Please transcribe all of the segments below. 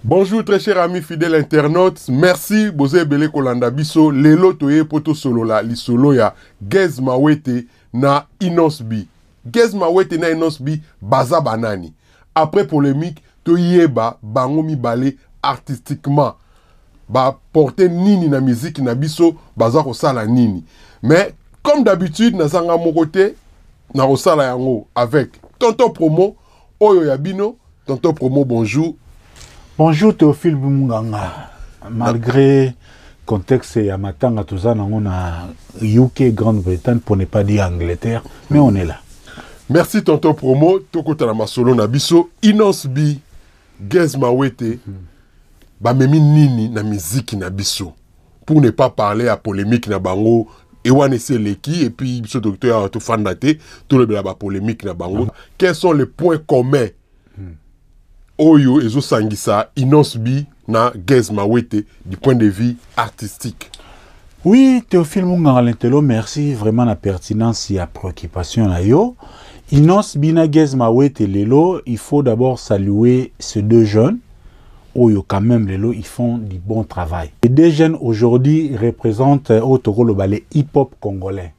Bonjour très chers amis fidèles internautes, merci Bozé Bele Kolanda Biso, Lelo Toye Poto Solola, li solo ya Gez Mawete na Inosbi. Gez Mawete na Inosbi, baza banani. Après polémique, Toyeba, bango mi balé artistiquement. Ba porter nini na musique na biso, baza kosala nini. Mais comme d'habitude, na zanga mokote, na kosala yango avec Tonton Promo, Oyo Yabino, Tonton Promo, bonjour. Bonjour Théophile Bumunganga. Malgré le contexte ya matanga tozana na UK, Grande-Bretagne, pour ne pas dire Angleterre, mais on est là. Merci Tonton Promo, Tokota na masolo na biso, Inosbi, Gez Mawete, ba memi nini na musique na biso. Pour ne pas parler à polémique na bango, Ewane Seleki, et puis biso docteur to fandate, tout le ba polémique na bango. Quels sont les points communs? Oyo ezo sangisa Inosbi na Gez Mawete du point de vue artistique. Oui, Théophile Munganga Lentelo, merci vraiment la pertinence et la préoccupation na yo. Inosbi na Gez Mawete lelo, il faut d'abord saluer ces deux jeunes. Oyo quand même lelo, ils font du bon travail. Les deux jeunes aujourd'hui représentent au Togo le ballet hip-hop congolais.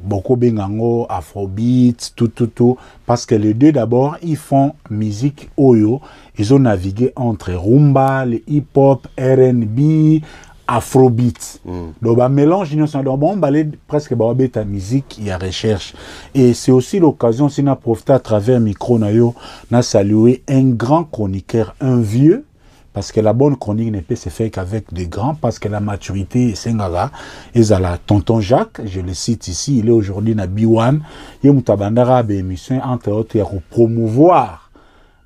Beaucoup bengango, afrobeat, tout. Parce que les deux d'abord, ils font musique oyo. Ils ont navigué entre rumba, le hip-hop, R&B, afrobeat. Donc, bah, mélange, donc, bon, ballet presque ta musique, il y a recherche. Et c'est aussi l'occasion, si on a profité à travers micro, na salué un grand chroniqueur, un vieux. Parce que la bonne chronique ne peut se faire qu'avec des grands, parce que la maturité, c'est ngala. Et la tonton Jacques, je le cite ici, il est aujourd'hui na B1. Il y a une émission, entre autres, pour promouvoir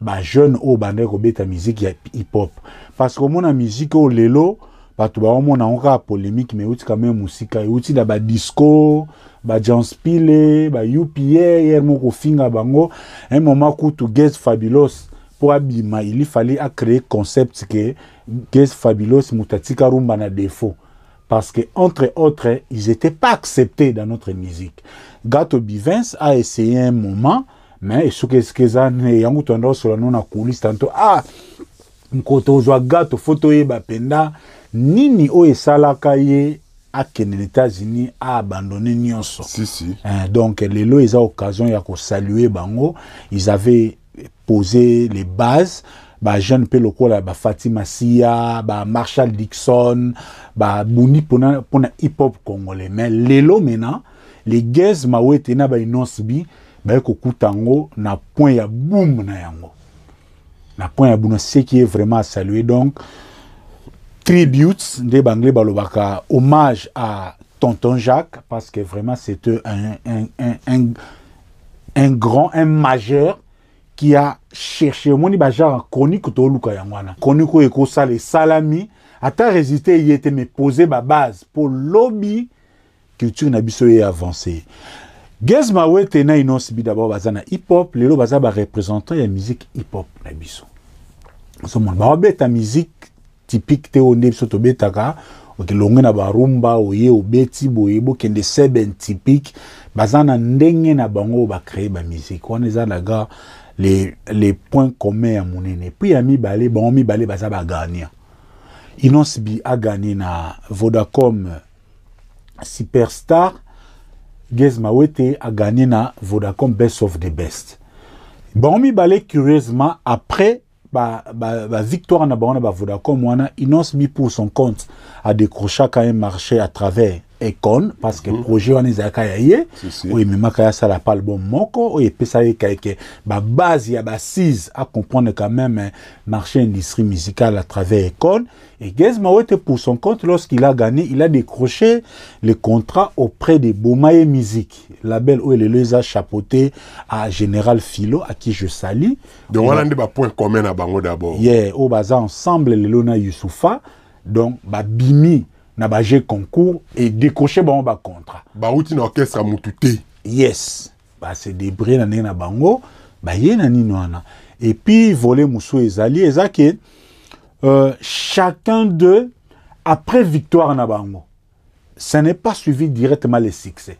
les jeunes au bandé la musique hip-hop. Parce que mon musique au lelo, tu vas avoir polémique, mais aussi quand même musique, aussi la disco, John Spile, UPA, hier mon finga bango, un moment où tu Gez Fabulous. Pour Abima, il fallait créer concept que Gez Fabulous Mutatika Rumba na défaut. Parce que, entre autres, ils n'étaient pas acceptés dans notre musique. Gato Bivens a essayé un moment, mais ce que ça n'est pas tendance sur la non-coulisse tantôt. Ah, mkoto ozwa gato photo yeba penda, nini o esalaka ye à les États-Unis a abandonné nyonso. Si. Donc, les lois, ils ont l'occasion de saluer Bango. Ils avaient poser les bases, jeune pe lokola Fatima Sia, Marshall Dixon, Bouni pour hip hop congolais. Mais lelo maintenant, les Gez Mawete na Inosbi, kokutango na point ya boom na yango. Na point ya boom, ce qui est vraiment à saluer. Donc tributes de Banglé balobaka, hommage à Tonton Jacques parce que vraiment c'était un grand, un majeur qui a cherché au monde genre chronique to luka yangwana chronique eko sale salami ata résisté il était me poser ma base pour lobby culture na biso et avancer. Gez Mawete na Inosbi d'abord bazana hip hop lelo baza ba représentant ya musique hip hop na biso so mon ba beta musique typique te onde biso to betaka okilonge na ba rumba oye obeti boyebo kende seben typique bazana ndenge na bango ba créer ba musique on est là gars les points communs à mon aîné. Puis, ami balé, baza ba gagnant. Inosbi a gagné na Vodacom Superstar. Gez Mawete a gagné na Vodacom Best of the Best. Bon, balé, curieusement, après, victoire na Vodacom, Inosbi pour son compte a décroché quand même marché à travers Econ parce que le projet on est akayaye oui mais makaya ça la pas le bon moko et puis ça y est base ya assise à comprendre quand même marché industrie musicale à travers Econ et Gez Mawete pour son compte lorsqu'il a gagné il a décroché le contrat auprès de Bomaye Music label où il les a chapeauté à Général Philo à qui je salue donc on a des points communs à bango d'abord au baza ensemble le Lona Youssoufa donc bimi na baje concours et décocher ba contrat. Outi na orchestre mutute. Yes. C'est des bris na bango, yena ninoana. Et puis voler muso ezali ezake chacun d'eux après victoire na bango. Ça n'est pas suivi directement les succès.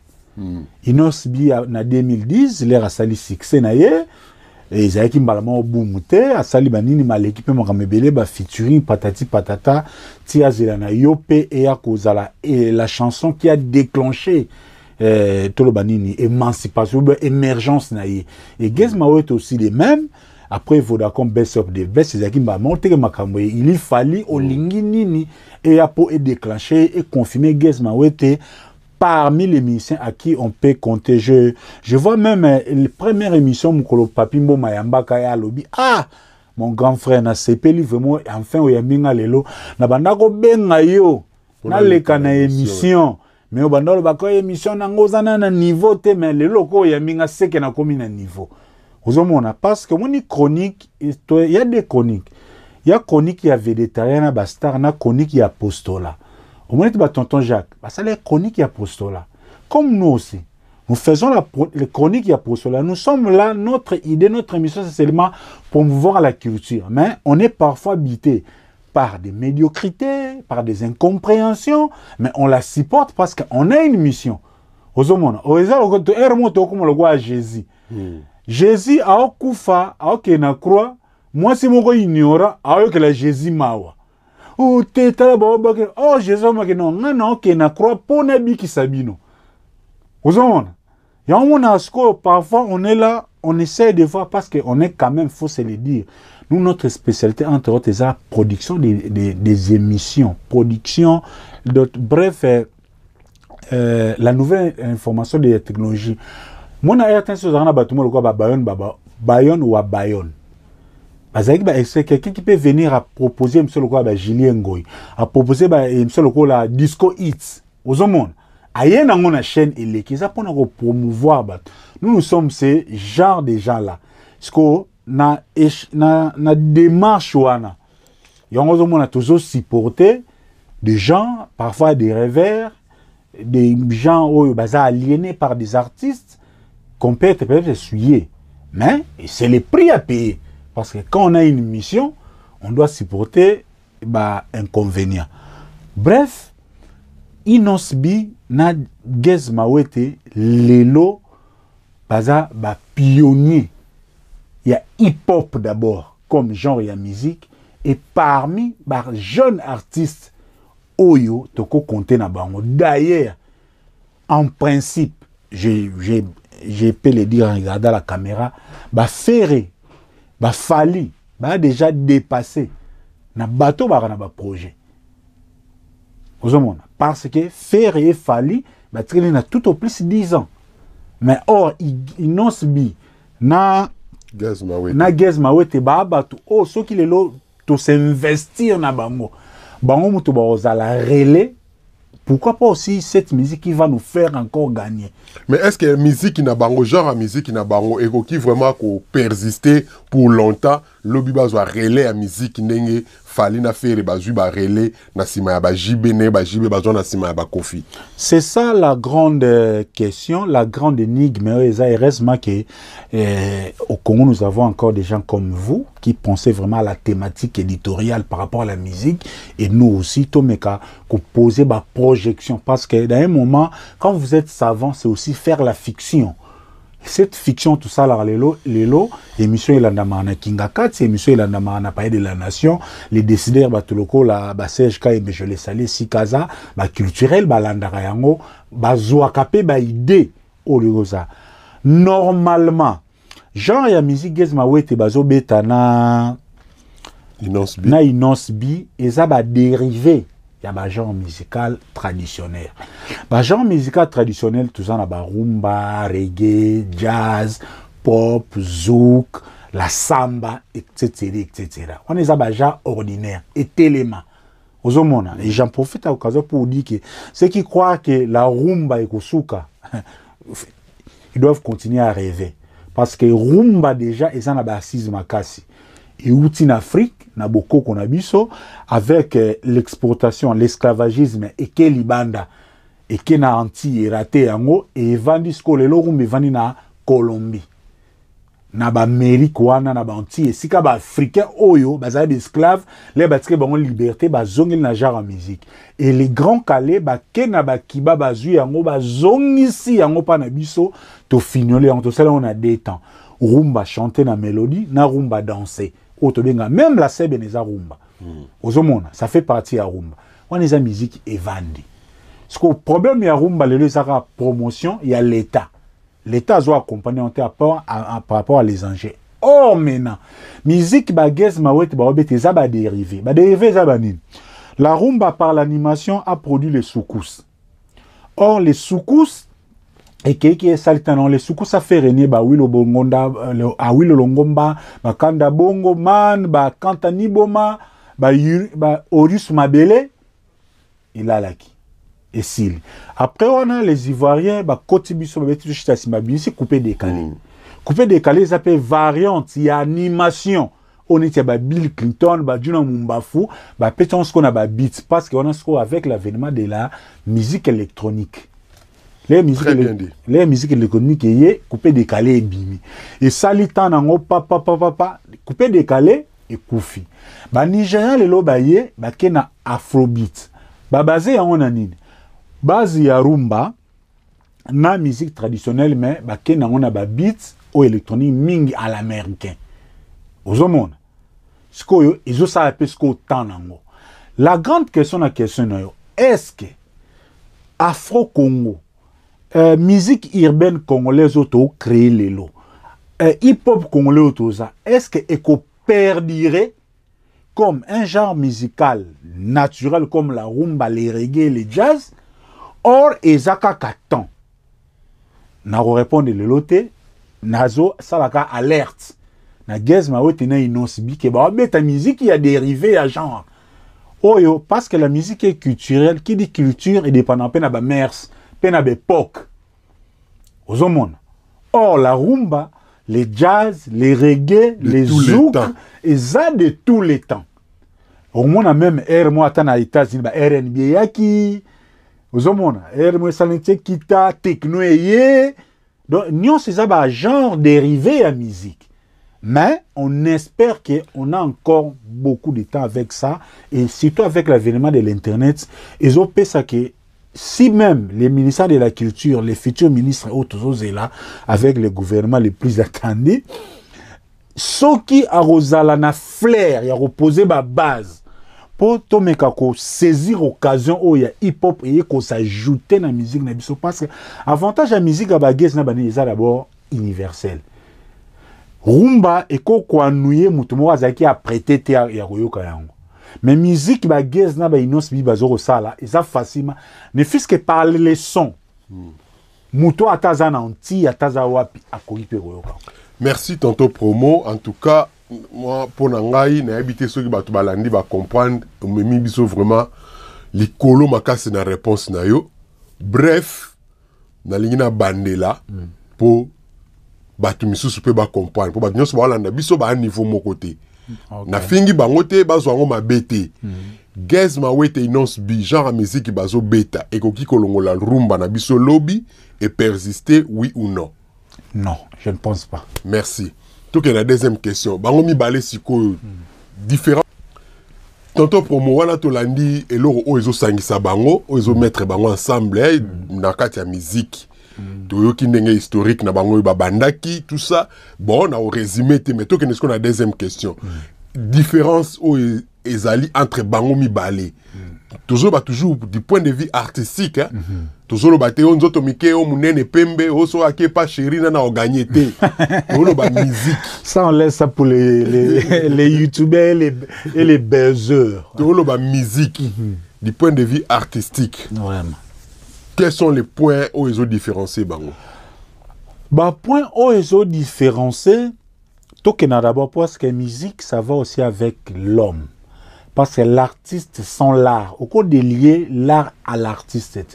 Inosbi na 2010, l'air a sali succès na ye et ezaki mbalama obumu te asali banini maleki pe makamebele ba featuring patati patata tia zela na yo pe e ya kozala et la chanson qui a déclenché tolo banini émancipation émergence na ye et Gez Mawete aussi les mêmes. Après Vodacom Best of the Best, il fallait au nini et à pour déclencher et confirmer Gez Mawete parmi les musiciens à qui on peut compter. Je vois même la première émission Mukolo Papimbo Mayamba Kaya Lobby. Ah, mon grand frère na sepeli vraiment enfin o yaminga lelo na bandako benga yo na leka na émission mais au bandalo bako émission na ngozana na niveau te mais lelo ko yaminga seke na komi na niveau. Parce que mon chronique, il y a des chroniques. Il y a chronique qui a végétarien, bastar, na chronique qui a apostolat. Au moins, tu vas tonton Jacques. Ça, les chroniques qui a apostolat. Comme nous aussi. Nous faisons les chroniques qui a apostolat. Nous sommes là, notre idée, notre émission, c'est seulement promouvoir la culture. Mais on est parfois habité par des médiocrités, par des incompréhensions. Mais on la supporte parce qu'on a une mission. Jésus. Jésus a okufa a okena croix moi c'est mon ignorant a okela Jésus mawa o teta ba obake oh Jésus makeno ngana okena croix pona biki sabino ozomona ya on a score parfois on est là on essaie de voir parce que on est quand même faut se le dire nous notre spécialité entre autres c'est la production des émissions production bref la nouvelle information des technologies. Mon aïetin se zana batumo le quoi Bayon ou Bayon. C'est quelqu'un qui peut venir à proposer monsieur le quoi Julien Ngoy, à proposer monsieur le quoi la disco hits aux hommes. Aïe na mon chaîne et qui ça pour nous promouvoir nous sommes ces genre de gens là. Ce qu'on na démarche wana. Et on a toujours supporté des gens parfois des rêveurs, des gens aliénés par des artistes. Qu'on peut peut-être essuyer, mais c'est le prix à payer. Parce que quand on a une mission, on doit supporter inconvénients. Bref, Inosbi na Gez Mawete, lelo, pionnier. Il y a hip-hop d'abord, comme genre et musique, et parmi les jeunes artistes, Oyo, toko compter na bango. D'ailleurs, en principe, je peux le dire en regardant la caméra, Ferré, Fali, déjà dépassé. Na bateau na projet. Parce que Ferré et Fali, na tout au plus 10 ans. Mais or, Inosbi, na Gez Mawete, ceux qui les l'ont, to s'investir na bango. Bango mutu la relais. Pourquoi pas aussi cette musique qui va nous faire encore gagner? Mais est-ce que la musique n'a pas genre la musique n'a pas qui vraiment persister pour longtemps? Lobby bazwa relais la musique n'enge fali na faire bazu ba relais na sima ya ba jibene ba jibe bazwa na sima ya ba kofi. C'est ça la grande question, la grande énigme. Il reste que au Congo nous avons encore des gens comme vous qui pensaient vraiment à la thématique éditoriale par rapport à la musique et nous aussi Tomeka qu'on posait ba projection parce que dans un moment quand vous êtes savant c'est aussi faire la fiction. Cette fiction, tout ça, là, l'élo, émission il a na Kinga 4, émission il a na Paye de la Nation, les décideurs, batuloko, la Serge Kaye, mais je les salue, si Kaza, culturel, landara yango, zouakape, idée, au ligoza. Normalement, genre, ya musique, Gez Mawete, bazo beta na Inosbi, et ça, dérivé. Il y a un genre musical traditionnel. Le genre musical traditionnel, tout ça, il y a rumba, reggae, jazz, pop, zouk, la samba, etc. On est un genre ordinaire, et téléma. Et j'en profite à l'occasion pour dire que ceux qui croient que la rumba est kosuka, ils doivent continuer à rêver. Parce que rumba déjà, ils ont assise makasi. Et outil en Afrique, na beaucoup qu'on a biso, avec l'exportation, l'esclavagisme, et que libanda, et que na anti raté yango, et vandi sko le lorum et vandi na Colombie. Na ba Amérique wana na ba anti, et si ka ba africain oyo, ba za d'esclaves, les batike ba liberté, ba zongil na genre musique. Et les grands calais, ba ke na ba kiba ba zu yango, ba zongisi yango pa na biso, to fignolé, en tout ça là on a des temps. rumba chanter na mélodie na rumba danser otobenga même la sebe neza rumba ozomona ça fait partie ya rumba on eza musique evandi parce que le problème ya rumba lelo ezaka promotion ya l'état a accompagné par rapport à les enjeux. Oh maintenant musique bagez mawete ba obete za ba dérivé za banini. La rumba par l'animation a produit les soukous. Or les soukous et qui est saltanon les soukous a fait régner ba wilo bongonda a wilo longomba ba kanda bongo man ba kantani boma ba Horus Mabele il a laki. Et s'il. Après, on a les Ivoiriens, bah, Kotibiso, coupé décalé. Coupé décalé, ça s'appelle variante, il y a animation. On était à Bill Clinton, bah, Juno Mumbafu, bah, peut-être ce qu'on a bah, beats, parce qu'on a ce qu'on avec l'avènement de la musique électronique. Les musiques électroniques, il y a coupé décalé et bimi. Et ça, l'état n'a pas, coupé décalé et koufi. Bah, Nigérian, les lobaye, bah, qu'il y a afrobeat. Bah, basé en anine. Base ya rumba na musique traditionnelle mais ba kena on a ba beats ou électronique mingi à l'américain ozomona skoyo ezo sa pesko tanango la grande question est-ce que Afro Congo musique urbaine congolaise auto créer lelo hip hop congolais autoza est-ce que eko perdirait comme un genre musical naturel comme la rumba les reggae les jazz. Or, ezaka katan. Naro répondre le loté, nazo salaka alerte. Na gez ma wote na inosbi ke ba beta musique il y a dérivé à genre. Oh yo, parce que la musique est culturelle, qui dit culture est dépendant pe na ba mers, pe na ba époque. Ozomona. Or la rumba, les jazz, les reggae, les zouk, et ça de tous les temps. Au moins même air moi tana États-Unis ba R&B yaki. Ozomona, ermo salente kita techno eye. Donc nous c'est ça ba genre dérivé à musique. Mais on espère qu'on a encore beaucoup de temps avec ça et surtout avec l'avènement de l'internet, ils ont fait ça que si même les ministères de la culture, les futurs ministres autres là avec le gouvernement les plus attendus, ceux qui a rosala na flair, y a reposé ma base. Pour saisir l'occasion où il y a hip-hop et qu'on s'ajouter dans la musique, parce que l'avantage de la musique c'est d'abord universel. Rumba et quoi nouye mutumo azaki a prêté terre ya koyoka yango. Mais musique bagez na ba inos bi bazoro sala, et ça facilement ne fils que parler les sons. Muto ataza na anti ataza wapi akoki pe koyoka. Merci tonton promo en tout cas. Moi, pour Nangaï, n'a habité ceux qui battent balandi, va comprendre, mais mi biso vraiment, les colos ma casse na réponse na yo. Bref, na lingina bandé là, pour battu misu soupe ba comprendre, pour battu nyos ba landa biso ba niveau mon côté. Na fingi bangote, ba zwango ma bete. Gez ma wete inons bi, genre musique bazo beta, et koki kolongo la rumba na biso lobby, et persister, oui ou non? Non, je ne pense pas. Merci. Donc, la deuxième question. Bango mi balé siko différent. Tonton promo wana to landi et loro o ezo sangisa bango, o ezo mettre bango ensemble na kati ya musique. To yo ki ndenge historique na bango ba bandaki tout ça. Bon, na o résumé te mais to ke nesko na deuxième question. Différence o ezali entre bango mi balé. Toujours du point de vue artistique hein. Toujours ba te on zoto mike o munene pembe o so ake pa chéri na o gagné te. Ba musique. Ça on laisse ça pour les youtubeurs et les buzzers. Toujours ba musique du point de vue artistique. Vraiment. Quels sont les points où ils ont différencié bango? Bah point où ils ont différencié tokena d'abord parce que musique ça va aussi avec l'homme. Parce que l'artiste sans l'art. Au cours de lier l'art à l'artiste.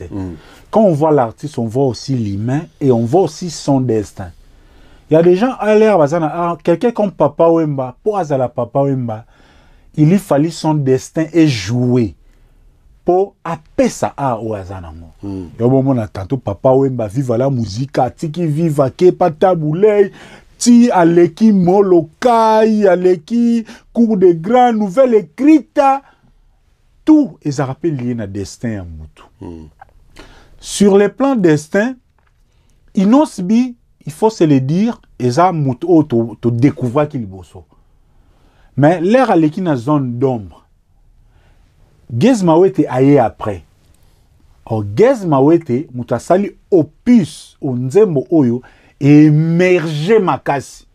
Quand on voit l'artiste, on voit aussi l'humain et on voit aussi son destin. Il y a des gens à l'air, quelqu'un comme Papa Wemba, pour Azala Papa Wemba, il lui fallait son destin et jouer. Pour appeler ça à Oazanamo. Il y a un moment, tantôt Papa Wemba vive la musique, tiki vive à Kepa Taboulay. Ti aleki molokai, aleki cours de grand nouvelle écrite, tout est rappelé lié à destin à Moutou. Sur le plan destin, Inosbi il faut se le dire, eza mutu o to découvrir ki liboso. Mais l'air à l'équipe na zone d'ombre. Gez Mawete aye après. Or Gez Mawete mutu asali opus o nzembo oyo émerger makasi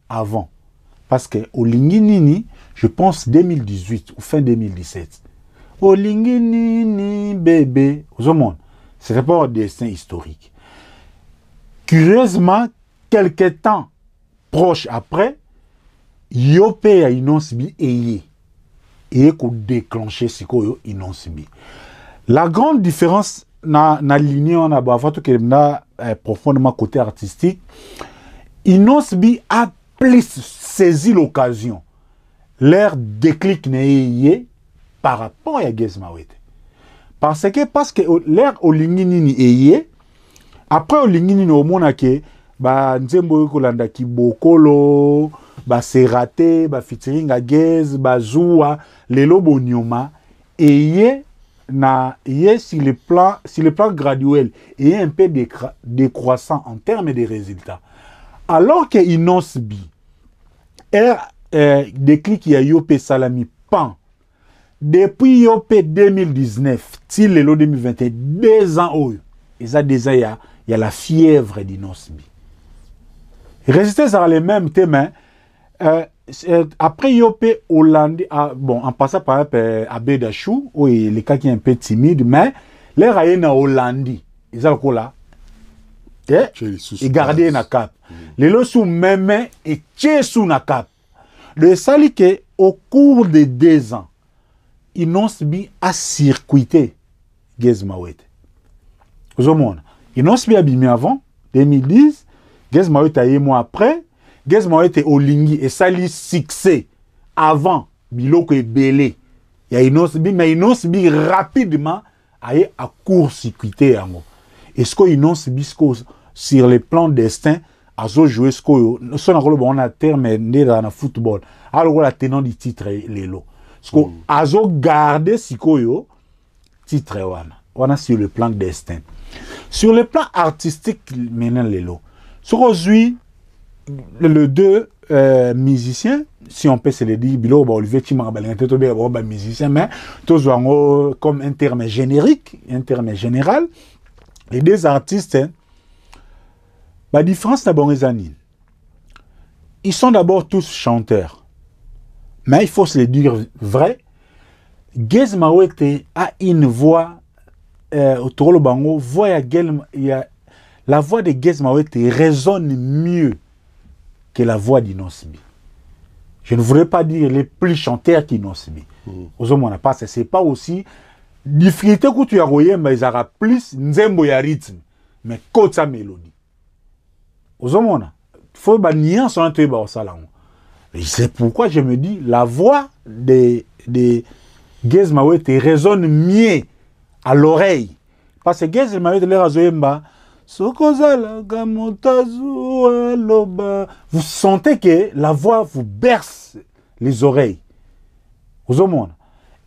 avant. Parce que olingi nini, je pense 2018 ou fin 2017. Olingi nini bébé, au monde. C'était pas un destin historique. Curieusement, quelques temps proche après, Yope a Inonsbi et qu'on déclenché ce qu'on Inonsbi. La grande différence na ligne on a avant tout que na profondément côté artistique, Inonsbi a plus saisi l'occasion. L'air déclic n'est par rapport à Gez Mawete. Parce que l'air olingi nini eye après olingi nini omona ke ba nzembo kolanda ki bokolo ba serate ba featuring a Gez ba zoua lelo bonyoma eye na eye sur le plan graduel et un peu décroissant en termes de résultats. Alors que Inonsbi déclic ya Yope Salami pan depuis Yope 2019 till le 2021 2 ans oyo eza déjà il y a la fièvre d'Inonsbi. Résultats sont les mêmes thèmes. Après Yope Hollande, bon, en passant par exemple à Bédachou, où les cas qui est un peu timide, mais les raïens en Hollande, ils ont là, et garder na cap. Les lots sous même et tché sous na cap. Le sali que au cours de 2 ans, Inonsbi a circuité Gez Mawete. Vous avez Inonsbi a bimé avant 2010, Gez Mawete a eu mois après. Gez Mawete Olingi et sali succès avant Biloko et Belé. Il y a Inonsbi, mais Inonsbi rapidement a eu à court-circuiter. Est-ce que Inonsbi sur le plan destin a joué ce qu'on on a terme dans le football. Alors la tenant du titre Lelo. Ce qu'on a gardé ce qu'on titre on a sur le plan destin. Sur le plan artistique maintenant Lelo. Ce qu'on joue le 2 musiciens, si on peut se le dire, Bilo Olivier Chimabal, musicien, mais tous comme un terme générique, un terme général. Les 2 artistes, la différence d'abord, ils sont d'abord tous chanteurs. Mais il faut se le dire vrai, Gez Mawete a une voix, autour le bango, la voix de Gez Mawete résonne mieux que la voix d'Inonsbi. Je ne voudrais pas dire les plus chanteurs qu'Inonsbi. C'est pas aussi difficulté que tu as voyé, mais ils aura plus nzembo ya rythme, mais côté sa mélodie. Il faut que nuance entre les c'est pourquoi je me dis la voix de Gez Mawete résonne mieux à l'oreille. Parce que Gez Mawete les razoyemba vous sentez que la voix vous berce les oreilles.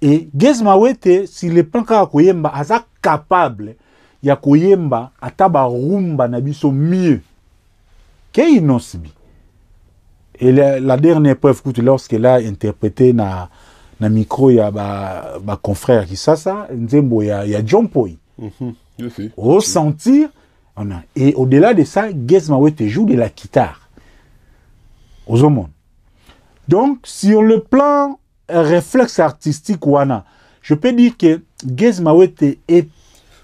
Et Gez Mawete, si le plan ka koyemba, aza capable ya koyemba ataba rumba na biso mieux que Inonsbi. Et la dernière preuve que lorsqu'elle a interprété na micro ya ba confrère qui ça nzembo ya John Poi. Ressentir. Et au-delà de ça, Gez Mawete joue de la guitare. Aux hommes. Donc, sur le plan réflexe artistique, je peux dire que Gez Mawete est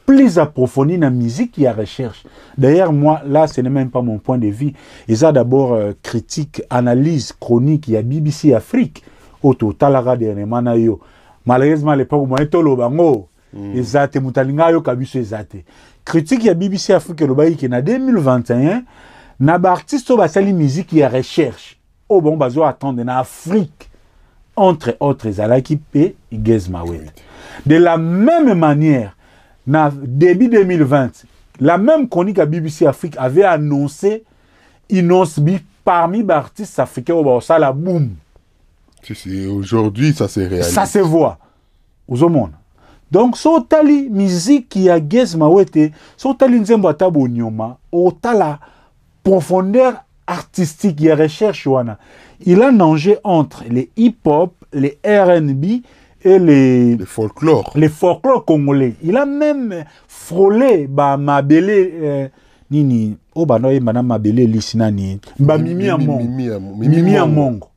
plus approfondi dans la musique et la recherche. D'ailleurs, moi, là, ce n'est même pas mon point de vue. Il y a d'abord critique, analyse, chronique, il y a BBC Afrique. Auto, Talara dernièrement, malheureusement, à l'époque, moi, Ezate mutalinga yo kabiso ezate. Critique ya BBC Afrique le bayi ki na 2021 na ba artiste ba sali musique ya recherche. Oh bon bazo attendre na Afrique entre autres alaki pe Gez Mawete. De la même manière na début 2020 la même chronique à BBC Afrique avait annoncé Inonsbi parmi les artistes africains au Sala boom. Aujourd'hui ça se réalise. Ça se voit aux monde. Donc, so tali musique qui a Gez Mawete, so tali nzembo atabo nyoma, o tala profondeur artistique, il y a recherche, il a nagé entre les hip-hop, les R&B et les folklore. Les folklore congolais. Il a même frôlé Mabele nini o banoye madame Mabele lisinani Mimi Amongo.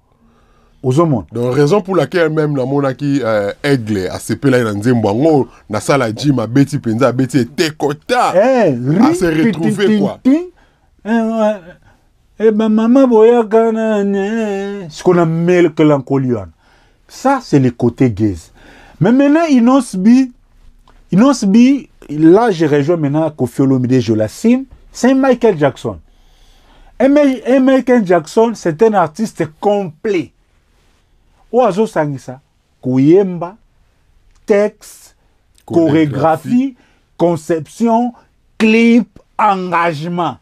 Ozomon. Donc raison pour laquelle même la monaki aigle a sepé là dans Nzembo na sala gym a beti penza beti tekota. À se retrouver quoi. Eh ben maman boya kana ce qu'on a mélancolion. Ça c'est le côté gaze. Mais maintenant Inos B, là je rejoins maintenant Koffi Olomide, je l'assume, c'est Michael Jackson. Et Michael Jackson, c'est un artiste complet. Oazo sangisa, koyemba, texte, chorégraphie, conception, clip, engagement.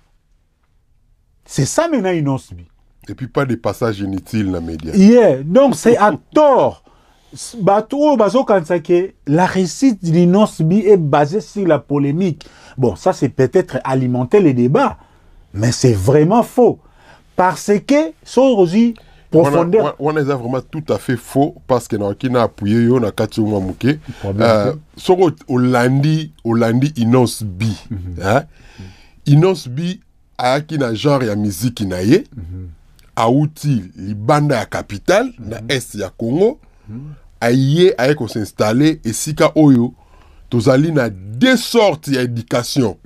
C'est ça maintenant Inos B. Et puis pas des passages inutiles dans les médias. Yeah, donc c'est à tort. La réussite d'Inos B est basée sur la polémique. Bon, ça c'est peut-être alimenter les débats, mais c'est vraiment faux. Parce que, aussi, profondeur. On est vraiment tout à fait faux, parce que nous avons appuyé, on a Katsu Mamouke. Soro Olandi Inos B. Inos B a un genre de musique qui n'a a outil libanda ya capitale na est ya Congo aye ko s'installer et sika oyo tozali na deux sortes d'éducation.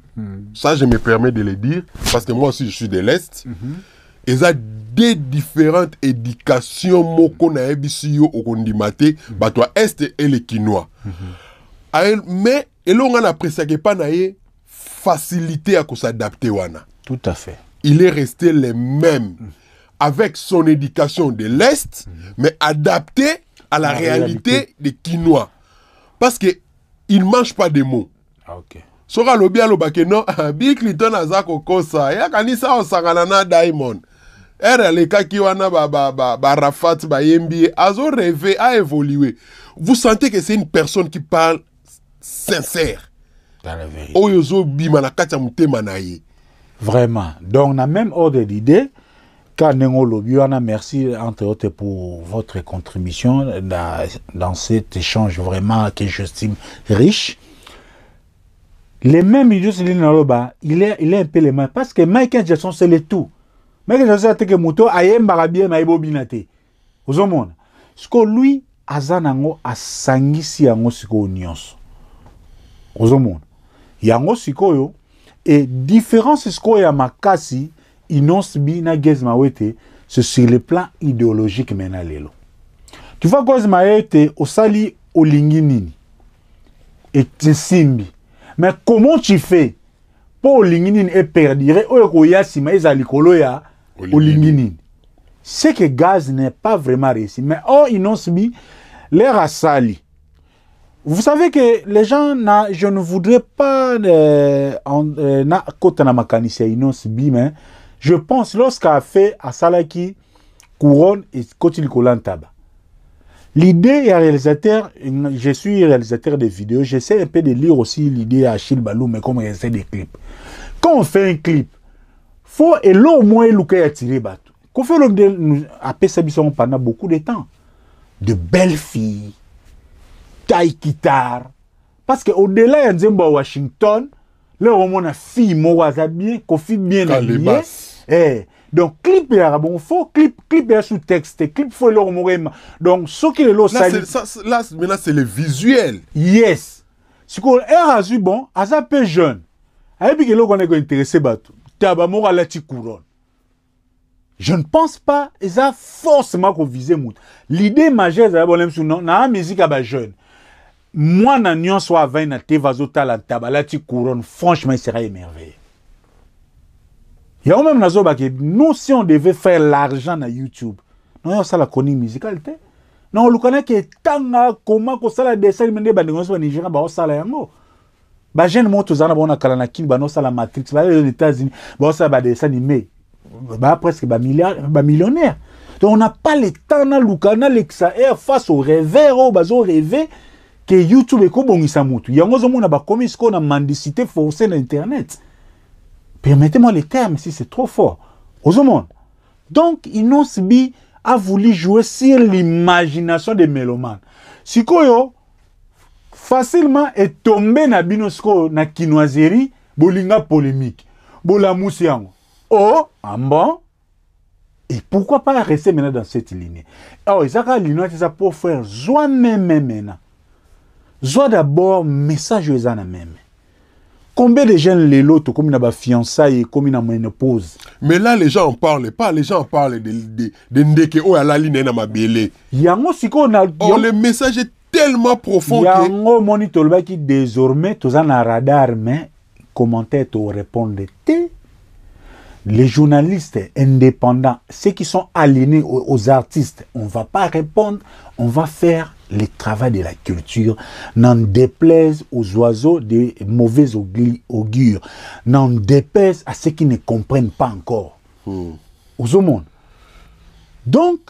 Ça je me permets de le dire parce que moi aussi je suis de l'est. Et ça deux différentes éducations moko na ebisi yo okondimate bato est et le quinois. Mais elonga na presque pas na facilité à s'adapter wana. Tout à fait. Il est resté le même. Avec son éducation de l'Est, mais adapté à la réalité des Quinois. Parce qu'il ne mange pas des mots. Ok. Sora lobi alobake non, Bill Clinton azako kosa, ya kanisa osanganana Diamond. Le kaki wana ba Rafat ba Yembi, azo rêvé, a évolué. Vous sentez que c'est une personne qui parle sincère. Dans la vérité. Oyozo bimana kacha mutema na ye. Vraiment. Donc on a même ordre d'idée. Merci entre autres pour votre contribution dans cet échange vraiment que j'estime riche. Les mêmes idées, il est un peu les mêmes parce que Michael Jackson c'est le tout. Michael Jackson c'est que moto ayem barabie na ibobinate. Ozomona. Ce que lui azanango asangisi yango siko nyonso. Ozomona. Yango sikoyo et différence siko ya makasi Inos B na Gez Mawete, c'est sur le plan idéologique maintenant lelo. Tu vois Gez Mawete au sali au linginini et simbi. Mais comment tu fais pour linginini et perdire au yasima ezalikolo ya au linginini? C'est que Gaz n'est pas vraiment réussi. Mais Inos B l'air à sali. Vous savez que les gens, je ne voudrais pas na kota na makanisi Inos B, mais je pense lorsqu'a fait à Salaki, Couronne et Kotil Kolantaba. L'idée est réalisateur, je suis réalisateur de vidéos, j'essaie un peu de lire aussi l'idée à Achille Balou, mais comme réaliser des clips. Quand on fait un clip, faut et là au moins le attirer bateau. Qu'on fait le après ça pendant beaucoup de temps. De belles filles, taille guitare. Parce que au-delà il y a Washington, là on a fille moi bien, qu'on fait bien habillé. Donc clip bon faut clip sous texte clip faut leur mourir donc ce qui est là maintenant c'est le visuel. Yes ce qu'on est bon à ça peu jeune avec que l'on est intéressé bateau taba mora la ti couronne. Je ne pense pas et ça forcément qu'on vise l'idée majeure c'est bon sur non na musique à jeune moi na nion soit 20 na te vazo talent taba la ti couronne franchement il serait émerveillé. Il y a même nous, si on devait faire l'argent à YouTube, nous avons ça la chronique musicale. Non, on connaît que tant comment que ça la dessin, mais des bandes au Nigeria, bah on ça la yango. Bah jeune monte aux anabona kalanakin, bah non ça la Matrix, bah les États-Unis, bah ça bah dessin animé, bah presque bah millionnaire. Donc on n'a pas le temps na lukana l'exa face au rêveur, au bazo rêver que YouTube est comme bon isamutu. Yango zo mona ba comme ce qu'on a mendicité forcée dans internet. Permettez-moi les termes, si c'est trop fort. Aux monde. Donc, Inos B a voulu jouer sur l'imagination des mélomanes. Si Koyo, facilement est tombé na binosko na kinoiserie, bolinga polémique, bola moussiango. Oh, en bon. Et pourquoi pas rester maintenant dans cette ligne? Alors, ils ont l'union ça pour faire joie même maintenant. Joie d'abord, message aux gens même. Combien de jeunes les lots, comme ils ont fiançailles, comme ils ont ménopause? Mais là, les gens en parlent pas. Les gens parlent de Ndeke ou à la ligne na mabele. Yango siko na. Oh, le message est tellement profond que. Yango monitolba qui désormais, tous en radar, mais commentaires te répondent. Les journalistes indépendants, ceux qui sont alignés aux artistes, on ne va pas répondre, on va faire le travail de la culture, n'en déplaise aux oiseaux des mauvais augures, n'en déplaise à ceux qui ne comprennent pas encore. Aux monde. Donc,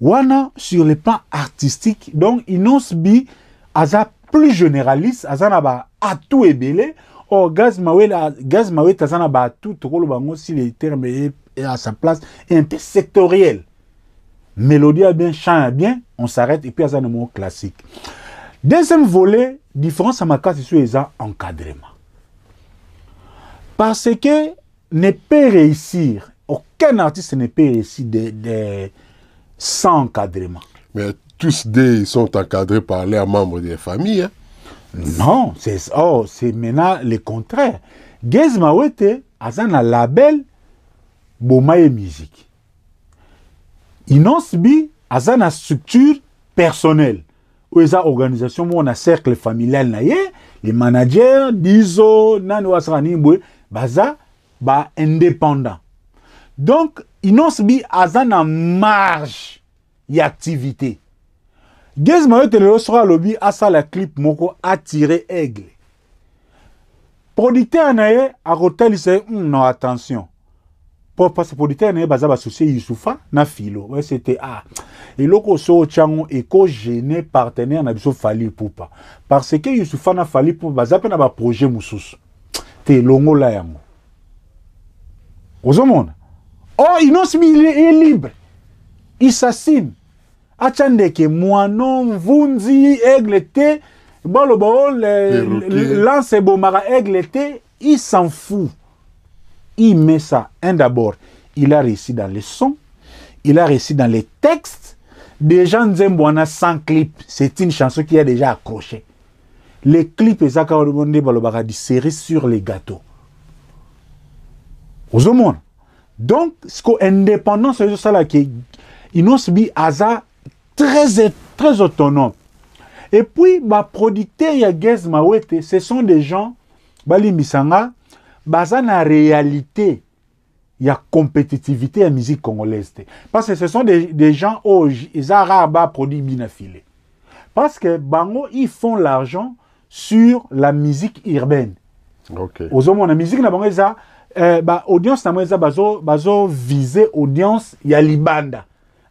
wana sur le plan artistique, donc Inos B, aza plus généraliste, aza naba à tout ébélé. Oh, Gaz Mawé, Tazana Batou, Tokolo Bango, si le terme est à sa place, est un peu sectoriel. Mélodie a bien, chant a bien, on s'arrête et puis à un mot classique. Deuxième volet, différence à ma case, c'est sur les encadrements. Parce que ne peut réussir, aucun artiste ne peut réussir sans encadrement. Mais tous ils sont encadrés par leurs membres des familles. Hein? Non, c'est maintenant le contraire. Gez Mawete a un label Bomaye Musique. Inos B a une structure personnelle. Où il y a une organisation, où on a un cercle familial, les managers, Dizo, Nano Asrani, Baza, indépendant. Donc, Inos B a une marge d'activité. Gez Mawete le sera lobby à ça la clip moko attiré aigle. Producteur nae à hotel c'est non attention. Pour parce que producteur nae baza associé Youssoufa na filo. Ouais c'était et loko so chango eko gêné partenaire na biso Fally Ipupa. Parce que Youssoufa na Fally Ipupa baza pe na ba projet mususu. Te longo la yango. Ozomona. Oh, Inos il est libre. Il s'assine. Achandeke moinon vunzi aigle te lance bomara aigle te, il s'en fout. Il met ça. Un d'abord, il a réussi dans les sons, il a réussi dans les textes. Déjà Nzembouana sans clip, c'est une chanson qui a déjà accroché. Les clips des séries sur les gâteaux. Aux hommes. Donc, ce qu'on indépendant, c'est ça là qui Inos B Aza très autonome. Et puis, bah, producteur ya Gez Mawete, ce sont des gens, Bali Misanga, baza na réalité, il y a compétitivité à la musique congolaise. Parce que ce sont des gens, oh, ils ont produit bien affilé. Parce que, bango, ils font l'argent sur la musique urbaine. Ok. Aux hommes, la musique, na bango, audience, na bango, bazo viser audience, il y a libanda.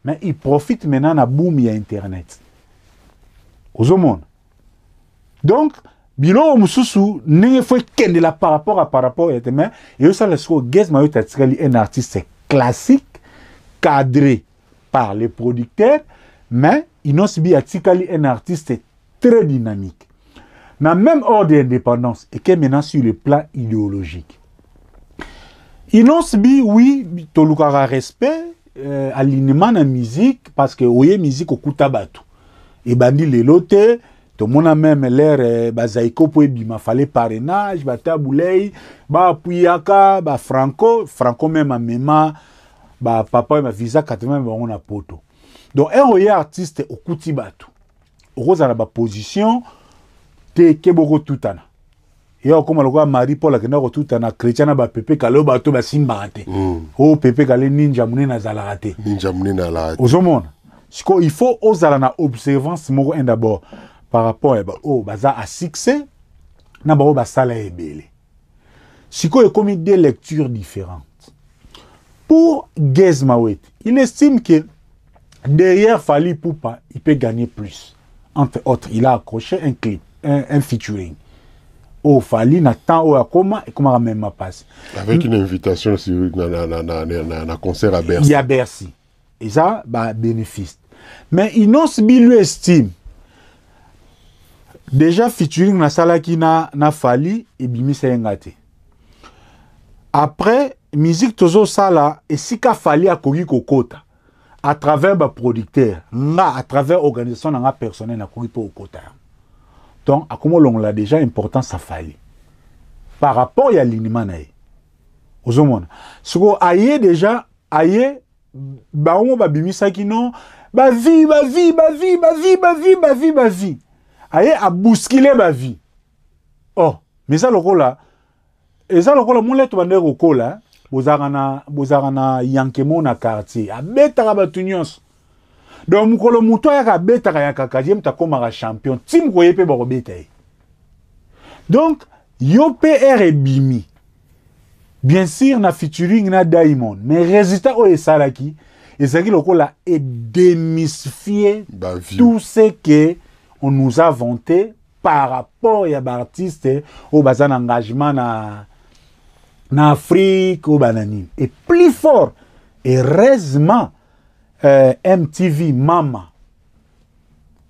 Mais ils profitent maintenant de boom et Internet. Aux hommes. Donc, bilo mususu n'est fait qu'elle la par rapport à et ça le soit Gez Mawete un artiste classique cadré par les producteurs, mais Inos B atikali un artiste très dynamique. Dans même ordre d'indépendance et qui est maintenant sur le plan idéologique. Inos B, oui, tolukara respect. Alignement dans la musique parce que oui musique au kutabatu et bandi les lote tout le monde a même l'air bazaiko pour bima fallait parrainage bataboulay ba puyaka ba franco même mema ba papa ma visa 80 on a poto donc un artiste au kutibatu rose à la position te keboko tutana. Et comme le Marie Paul qui n'a tout un chrétien na ba Pepe kalo ba to ba simbate. Oh Pepe kale ninja munena zalate. Ninja munena la. Ozomona. Il faut osala na observance moko d'abord par rapport au baza à succès na ba ba sala ebele. Siko est comme des lectures différentes. Pour Gez Mawete, il estime que derrière Fally Ipupa, il peut gagner plus. Entre autres, il a accroché un clip, un featuring. au Fali na temps au akoma et comment même ma passe. Avec une invitation sur un concert à Bercy. Il y a Bercy. Et ça, bah, bénéfice. Mais Inos Bi lui estime. Déjà, featuring na sala qui na Fali et Bimi Sengate. Après, musique tozo sala et si ka Fali a kogi kokota. À travers le producteur, à travers l'organisation personnelle, à kota. Donc, à comment on l'a déjà important, ça fallait. Par rapport à l'alignement, aux hommes. Ce qu'on a déjà, aïe, bah on va bimi ça qui non, bah vie. Aïe, à bousculer ma vie. Oh, mais ça le rôle là, et ça le rôle, mon lettre va au col là. Bozarana yankemo na quartier a betaka batunions donc mukolo muto ya betaka ya kakadième ta komara champion team ko yepe ba robeta donc yo PR et bimi bien sûr na featuring na Diamond mais résultat o esalaki ezaki lokola et démystifier tout ce que on nous a vanté par rapport ya artiste au bazan engagement na Afrique ou banani et plus fort et heureusement MTV Mama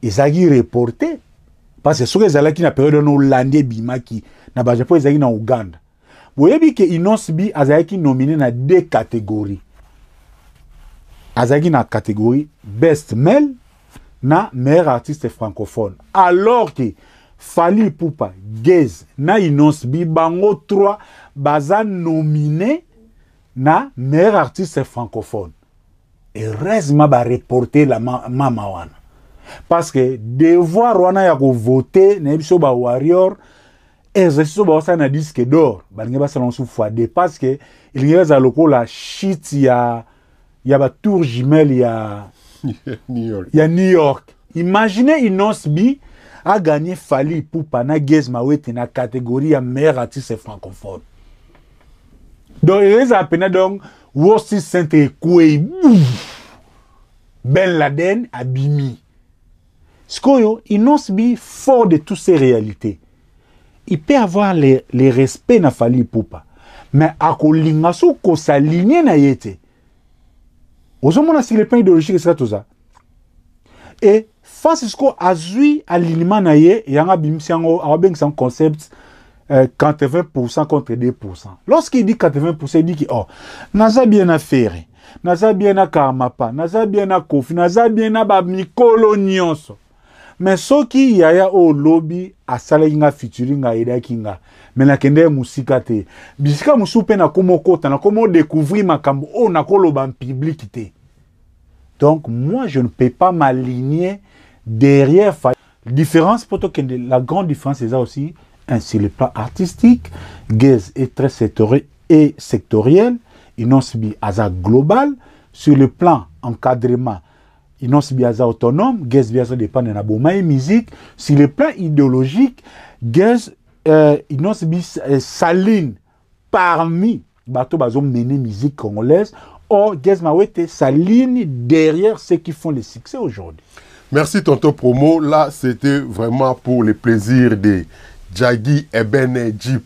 ils ont reporté parce que ce que zala qui na période no landé bimaki na ba Japon ils na Uganda vous voyez que Inos Bi azaki nominé na deux catégories azaki na catégorie best male na meilleur artiste francophone alors que Fali Ipupa, Gez, na Inos Bi, bango 3, baza nominé na meilleur artiste francophone. Et heureusement, ba reporter la mama wana. Parce que devoir wana ya ko voter, na biso ba warrior, exercice ba sa na disque d'or, ba nge ba salon sou fois de parce que il y a za loko la shit ya ba tour jumelle ya New York. Ya New York. Imaginez Inos Bi a gagné Fali Ipupa na Gez Mawete na catégorie à meilleur artiste francophone. Donc, il a peine donc, Wossi Sainte Koué, Ben Laden, Abimi. Skoyo, Inos Bi, fort de toutes ces réalités, il peut avoir les respects na Fali Ipupa. Mais à kolinga sou ko s'aligner na yete. Ozomona si le plan idéologique c'est tout ça. Et face à ce qu'on a vu à l'alignement naïe, il y a un concept 80% contre 2%. Lorsqu'il dit 80%, il dit que oh, naza bien affaire, naza bien à Karmapa, naza bien à Kofi, naza bien à Babnikolo Nyonso. Mais ce qui y a au lobby à Salinga featuring à Ida Kinga, mais na kende musika te. Bisika musupe na komo kota, na komo découvrir makambo, oh na kolo ban public te. Donc, moi, je ne peux pas m'aligner derrière. Différence, la grande différence, c'est ça aussi. Sur le plan artistique, Gez est très sectoriel. Inos Bi Aza global. Sur le plan encadrement, Inos Bi Aza autonome. Gez Bi Aza dépend de la musique. Sur le plan idéologique, Gez, Inos Bi saline parmi bateau bazo mené musique congolaise. Or, Gez Mawete s'aligne derrière ceux qui font le succès aujourd'hui. Merci Tonton Promo. Là, c'était vraiment pour le plaisir de Jagi Ebene Jeep.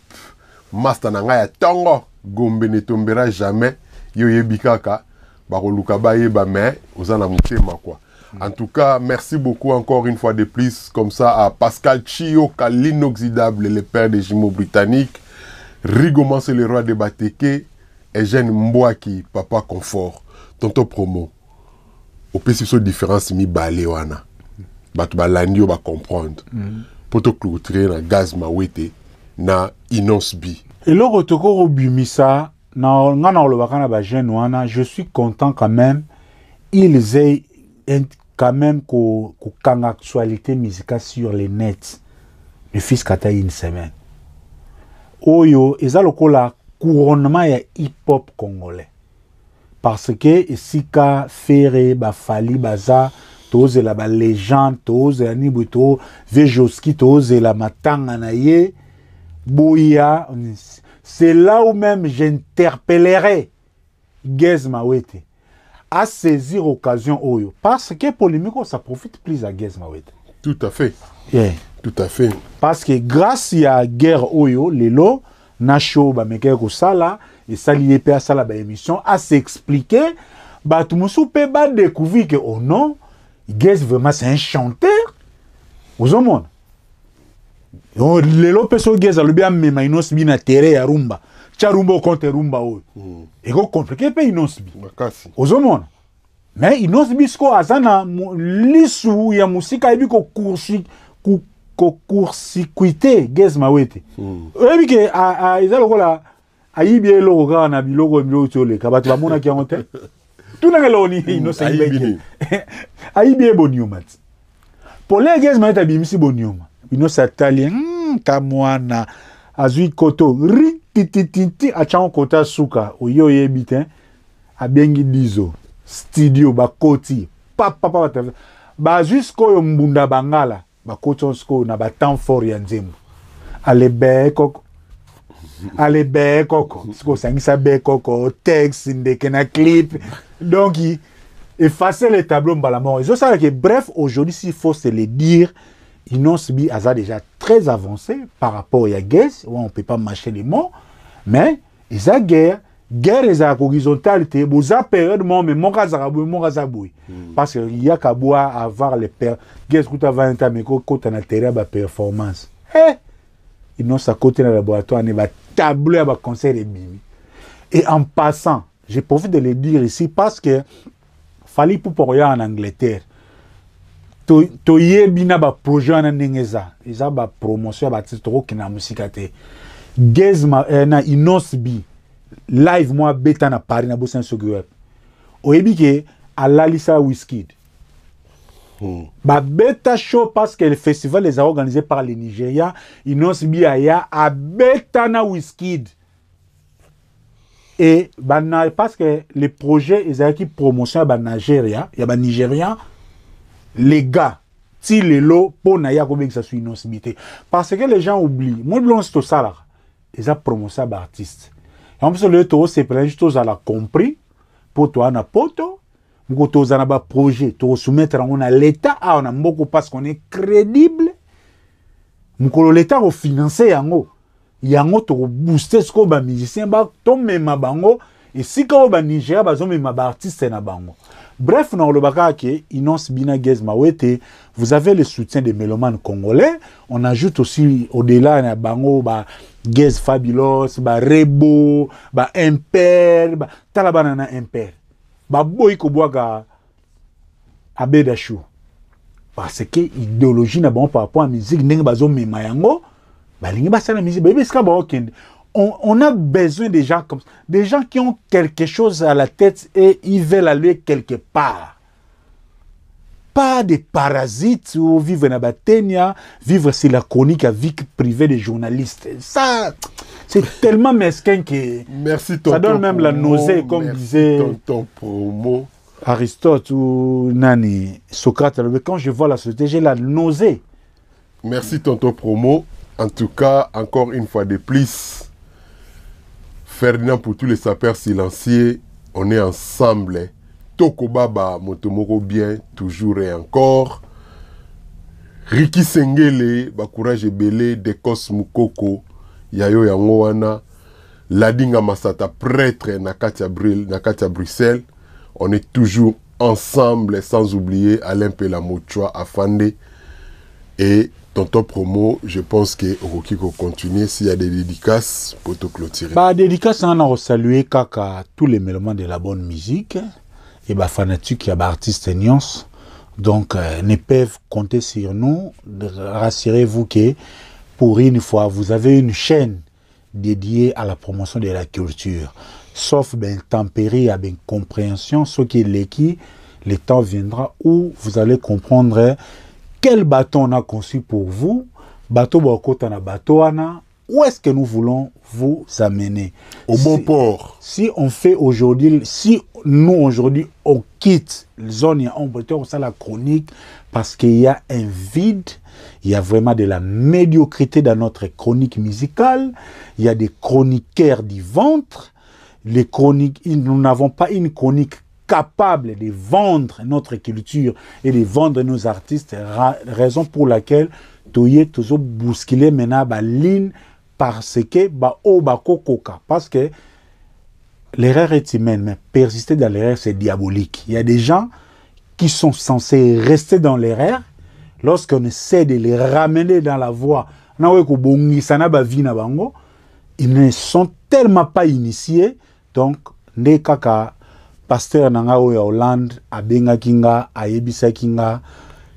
Mastananga ya Tongo. Gombe ne tombera jamais. Yoye Bikaka. Bako Lukabaye Bame. Ozana Mutema quoi. En tout cas, merci beaucoup encore une fois de plus. Comme ça, à Pascal Chio, l'inoxydable, le père des jumeaux britanniques. Rigoman, c'est le roi de Bateke. Eugène Mbouaki, papa confort, Tonton Promo. Au plus, c'est une différence, mi balé wana. Batu balandio ba comprendre. Pour te clôturer na Gez Mawete, na Inos Bi. Et le retour au Bimisa, je suis content quand même. Ils aient quand même qu'une actualité musicale sur les nets. Le fils kata une semaine. Oyo, ils ont la couronnement ya hip-hop congolais. Parce que Sika, Ferré, Fali, Baza, Toze la légende, Toze la Nibuto, Vejoski, Toze la Matanga Naye, Bouya. C'est là où même j'interpellerai Gez Mawete à saisir l'occasion Oyo. Parce que polémique, ça profite plus à Gez Mawete. Tout à fait. Yeah. Tout à fait. Parce que grâce à la guerre Oyo, Lelo, Nacho, Bameke Kosala, et Salié P à Sala, émission, à s'expliquer, tout le monde peut découvrir que, oh non, Gez vraiment c'est un chanteur. Vous avez monde. Lelo peso Gez, le bien, mais Inos bi na terre ya rumba. Charumba contre rumba. Et ko compliqué pe Inos bi. Vous avez monde. Mais Inos bi sko azana lisu ya musika ebi ko kursi court-circuité Gez Mawete. Ebi ke a izalokola ayibi eloko kaka na biloko mbilo toleka bato bamona ki yango te. Tuna ngeloni Inos ayibeke. Ayibi ebonioma. Pour les Gez Mawete abimisi bonioma. Inos atali kamwana azui koto ri titititi achango kota suka oyo yebite abengi dizo studio bakoti papa ba jusqu'o yo mbunda bangala bakoti sko na ba temps fort ya nzembo alebe koko sko sangisa be koko texte ndeke na clip donc effacer les tableaux mbalamor ils ont ça que bref aujourd'hui s'il faut se le dire Inos Bi a déjà très avancé par rapport à Gez où on peut pas mâcher les mots mais ils a guerre est à horizontalité, vous avez période mais mon razaboui. Parce qu'il y a qu'à boire avoir les pères. Qu'est-ce que tu as 20 ans, mais quand tu as intérêt à la performance. Ils n'ont sa côté dans le laboratoire, il va tabler à la concert et bimi. Et en passant, j'ai profité de le dire ici parce que fallait pour rien en Angleterre. To ye bina ba projet en Nengeza. Ils ont ba promotion ba titre qui na musique ate. Gez na Inos Bi. Live moi beta na Paris na bossen soguer. Oyebi ke Alalisa Wizkid. Ba beta show parce que le festival les a organisé par les Nigériens. Inos Bi aya a beta na Wizkid. Et parce que les projets ils ont qui promotion ba Nigeria, il y a ba Nigériens les gars ti lelo pour na ya ko que ça soit Inos Bi. Parce que les gens oublient. Moi blon c'est ça là. Ils ont promotion ba artiste. En plus, le taux, c'est plein de choses à la compris. Pour toi, on a poto. Pour toi, on a un projet. Tu soumettre à l'État. On a beaucoup parce qu'on est crédible. Pour l'État, on finance yango. Yango, tu booster ce qu'on a musicien. Tu mets ma bango. Et si on a Nigeria, on met ma artiste na bango. Bref, dans le bagage, Inos Bina Gez Mawete, vous avez le soutien des mélomanes congolais. On ajoute aussi, au-delà, na bango, Gez Fabulous, Rebo, Imper, Talabanana Imper. Boy Koboaga Abedachou. Parce que l'idéologie n'a pas par rapport à la musique, on a besoin des gens comme ça. Des gens qui ont quelque chose à la tête et ils veulent aller quelque part. Pas des parasites ou vivre dans la Batenia, vivre sur la chronique à vie privée des journalistes. Ça, c'est tellement mesquin que merci, ça donne même la nausée, comme disait Promo. Aristote ou Nani, Socrate. Quand je vois la société, j'ai la nausée. Merci, tonton Promo. En tout cas, encore une fois de plus, Ferdinand pour tous les sapeurs silencieux, on est ensemble. Toko Baba, Motomoko bien, toujours et encore. Riki Sengele, Bakourage Ebele, Dekos Mukoko, Yayo Yangoana, Ladinga Masata, prêtre, Nakatia Bruxelles. On est toujours ensemble, sans oublier Alain Pelamochoa, Afande. Et tonton Promo, je pense que Roki va continuer s'il y a des dédicaces pour te clôturer. Dédicaces, on a salué Kaka, tous les mélomanes de la bonne musique. Et fanatiques, il y a artistes Nyons. Donc, ne peuvent compter sur nous. Rassurez-vous que, pour une fois, vous avez une chaîne dédiée à la promotion de la culture. Sauf ben tempérer à ben compréhension, ce qui est l'équipe, le temps viendra où vous allez comprendre quel bateau on a conçu pour vous. Bateau Bokotana Bateauana. Où est-ce que nous voulons vous amener? Au bon port. Si on fait aujourd'hui, si nous aujourd'hui on quitte la zone, on peut faire la chronique parce qu'il y a un vide, il y a vraiment de la médiocrité dans notre chronique musicale, il y a des chroniqueurs du ventre, les chroniques, nous n'avons pas une chronique capable de vendre notre culture et de vendre nos artistes, raison pour laquelle toye tozo bousculer maintenant ba ligne parce que ba o ba kokoka parce que l'erreur est humaine mais persister dans l'erreur c'est diabolique. Il y a des gens qui sont censés rester dans l'erreur lorsqu'on essaie de les ramener dans la voie. Na we ko bongisa na ba vie na bango, ils ne sont tellement pas initiés donc nde kaka pasteur nanga o ya Hollande abenga kinga ayebisa kinga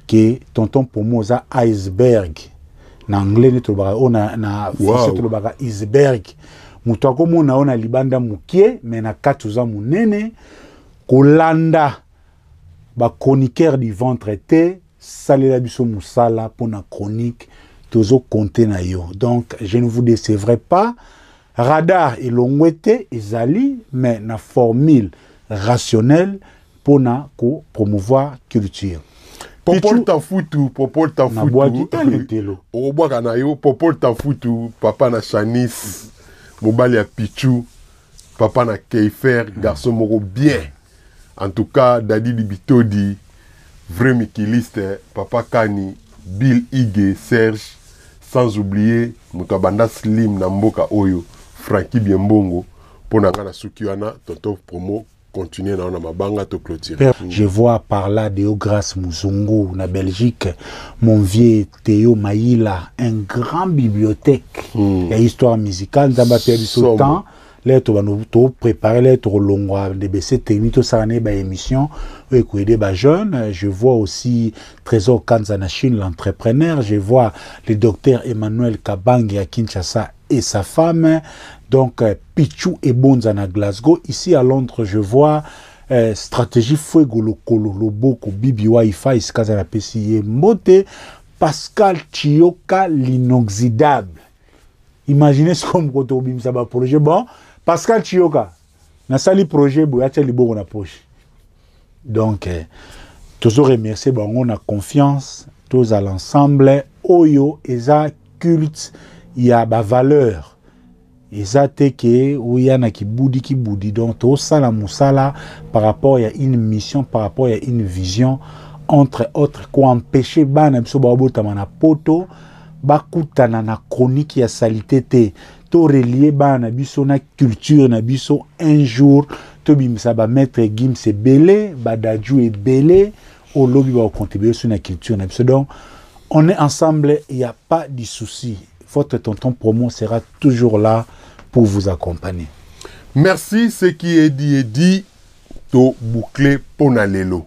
que tonton Pomo za iceberg na anglais ne tolobaka ona na français tolobaka iceberg mutu akomona ona libanda mukie mais na katuza munene kolanda ba chroniqueur du ventre te salela biso musala pona chronique tozo compter na yo. Donc je ne vous décevrai pas. Radar et longwete ezali mais na formule rationnelle pona ko promouvoir culture. Popol Tafutu, Popol Tafutu. Obwaka na yo, Popol Tafutu, papa na Chanis, mobali ya Pichu, papa na Keifer, garçon moko bien. En tout cas, Dadi Libitodi, vrai mikiliste, papa Kani, Bill Ige, Serge, sans oublier, Mutabanda Slim na mboka oyo, Frankie Biembongo, pona ngana sukiwana, tonton promo. Continuer dans ma banga to clôturer. Je vois par là Deogras Muzungu na Belgique, mon vieux Théo Maïla, un grand bibliothèque et histoire musicale. D'abord ce temps, là tu vas nous préparer là tu longue DBC technique to sarane ba émission et aider ba jeunes. Je vois aussi Trésor Kanza na Chine, l'entrepreneur. Je vois le docteur Emmanuel Kabangi à Kinshasa et sa femme. Donc, Pichu et Bonza na Glasgow. Ici à Londres, je vois stratégie Fuego Lokolo Loboko Bibi Wi-Fi iskaza na PCI Mote Pascal Chioka l'inoxydable. Imaginez ce qu'on peut obim ça projet. Bon, Pascal Chioka, na sali projet boyache libo na poche. Donc, toujours remercier bon on a confiance tous à l'ensemble. Oyo eza culte, il y a ba valeur. Ezate ke uyana ki boudi donc to sala musala par rapport à une mission, par rapport à une vision, entre autres quoi empêcher bana biso ba botama na poto bakutana na chronique ya salité te to relier bana biso na culture na biso un jour to bimisa ba maître Gims c'est belé ba dadju et belé au lobby ba contribuer sur la culture na biso. Donc on est ensemble, il n'y a pas de souci. Votre tonton promo sera toujours là pour vous accompagner. Merci, ce qui est dit, to boucler ponalelo.